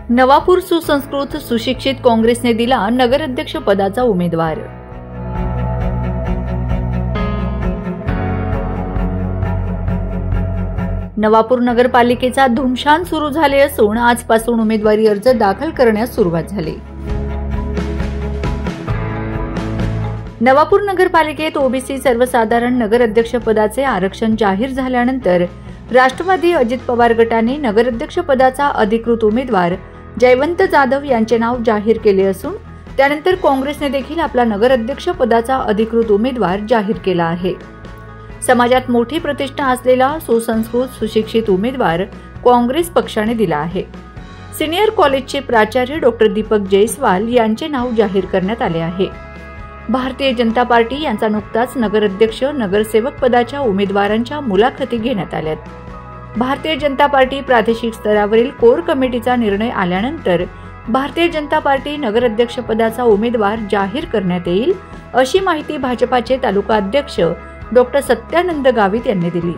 नवापूर सुसंस्कृत सुशिक्षित काँग्रेसने दिला नगराध्यक्ष पदाचा उमेदवार। नवापूर नगरपालिकेचा धुमशान सुरू झाले असून आजपासून उमेदवारी अर्ज दाखल करण्यास सुरुवात झाली। नवापूर नगरपालिकेत ओबीसी सर्वसाधारण नगराध्यक्ष पदाचे आरक्षण जाहीर झाल्यानंतर राष्ट्रवादी अजित पवार गटाने नगराध्यक्ष पदाचा अधिकृत उमेदवार जयवंत जाधव यांचे नाव जाहीर केले असून त्यानंतर काँग्रेसने देखील आपला नगराध्यक्ष पदाचा अधिकृत उमेदवार जाहीर केला आहे। समाजात मोठी प्रतिष्ठा असलेला सुसंस्कृत सुशिक्षित उमेदवार काँग्रेस पक्षाने दिला आहे। सिनियर कॉलेजचे प्राचार्य डॉक्टर दीपक जयस्वाल यांचे नाव जाहीर करण्यात आले आहे। भारतीय जनता पार्टी यांचा नुकताच नगराध्यक्ष नगरसेवक पदाच्या उमेदवारांच्या मुलाखती घेण्यात आल्यात। भारतीय जनता पार्टी प्रादेशिक स्तरावरील कोर कमिटीचा निर्णय आल्यानंतर भारतीय जनता पार्टी नगराध्यक्ष पदाचा उमेदवार जाहीर करण्यात येईल अशी माहिती भाजपाचे तालुका अध्यक्ष डॉक्टर सत्यानंद गावित यांनी दिली।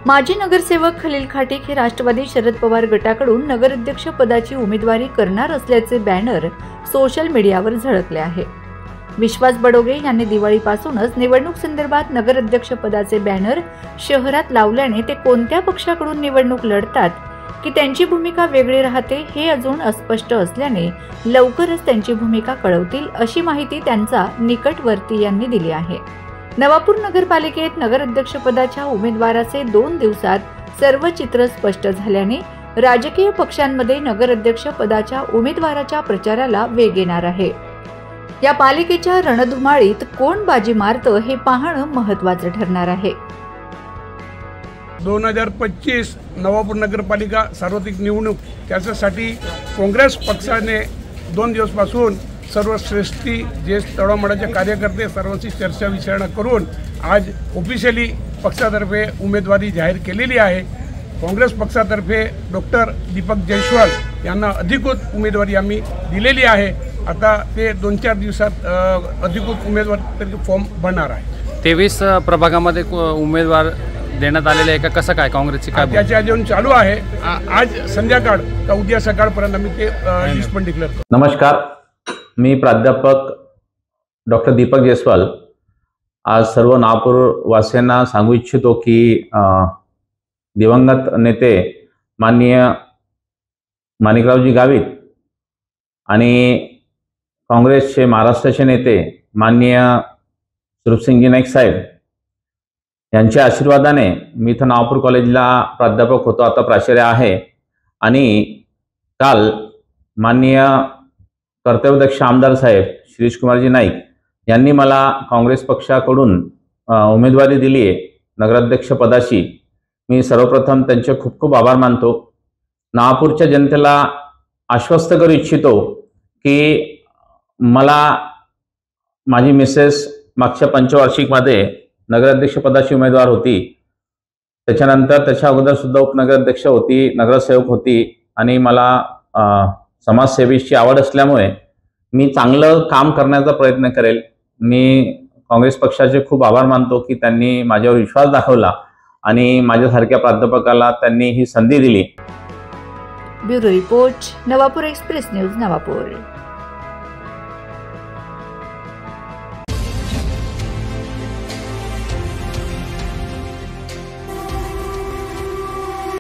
माजी नगरसेवक खलील खाटीक हे राष्ट्रवादी शरद पवार गटाकडून नगराध्यक्ष पदाची उमेदवारी करणार असल्याचे बॅनर सोशल मीडियावर झळकले आहे। विश्वास बडोगे यांनी दिवाळीपासूनच निवडणूक संदर्भात नगराध्यक्ष पदाचे बॅनर शहरात लावल्याने ते कोणत्या पक्षाकडून निवडणूक लढतात की त्यांची भूमिका वेगळी राहते हे अजून अस्पष्ट असल्याने लवकरच त्यांची भूमिका कळवतील अशी माहिती त्यांचा निकटवर्ती यांनी दिली आहे। नवापूर नगरपालिकेत नगराध्यक्ष पदाच्या उमेदवाराचे 2 दिवसात सर्व चित्र स्पष्ट झाल्याने राजकीय पक्षांमध्ये नगराध्यक्ष पदाच्या उमेदवाराच्या प्रचाराला वेग येणार आहे। या पालिकेच्या रणधुमाळीत कोण बाजी मारतं हे पाहणं महत्त्वाचं ठरणार आहे। 2025 नवापूर नगरपालिका सार्वत्रिक निवडणूक त्याच्यासाठी काँग्रेस पक्षाने 2 दिवसापासून सर्व श्रेष्ठी जे तळमळाचे कार्यकर्ते सर्वांशी चर्चा विचारणा करून आज ऑफिशियली पक्षातर्फे उमेदवारी जाहीर केलेली आहे। काँग्रेस पक्षातर्फे डॉक्टर दीपक जयस्वाल यांना अधिकृत उमेदवारी आम्ही दिलेली आहे। आता ते 2-4 दिवसात अधिकृत उमेदवार फॉर्म भरणार आहे। 23 प्रभागामध्ये उमेदवार देण्यात आलेले आहे का, कसं काय काँग्रेसची काय त्याची अजून चालू आहे। आज संध्याकाळ का उद्या सकाळपर्यंत आम्ही ते लिस्ट पण डिक्लेअर करतो। नमस्कार, मी प्राध्यापक डॉक्टर दीपक जयस्वाल आज सर्व नवापूर वासियांना सांगू इच्छितो की दिवंगत नेते माननीय माणिकरावजी गावित आणि काँग्रेसचे महाराष्ट्राचे नेते माननीय सुरूपसिंगजी नाईक साहेब यांच्या आशीर्वादाने मी इथं नवापूर कॉलेजला प्राध्यापक होतो, आता प्राचार्य आहे। आणि काल माननीय कर्तव्यदक्ष आमदार साहेब शिरीष कुमारजी नाईक यांनी मला काँग्रेस पक्षाकडून उमेदवारी दिली आहे नगराध्यक्ष पदाची। मी सर्वप्रथम त्यांचे खूप खूप आभार मानतो। नवापूरच्या जनतेला आश्वस्त करू इच्छितो की मला माझी मिसेस मागच्या पंचवार्षिकमध्ये नगराध्यक्ष पदाची उमेदवार होती, त्याच्यानंतर त्याच्या अगोदर सुद्धा उपनगराध्यक्ष होती, नगरसेवक होती आणि मला समाजसेवेची आवड असल्यामुळे मी चांगलं काम करण्याचा प्रयत्न करेल। मी काँग्रेस पक्षाचे खूप आभार मानतो की त्यांनी माझ्यावर विश्वास दाखवला आणि माझ्यासारख्या प्राध्यापकाला त्यांनी ही संधी दिली। Bureau report, Navapur express news, Navapur.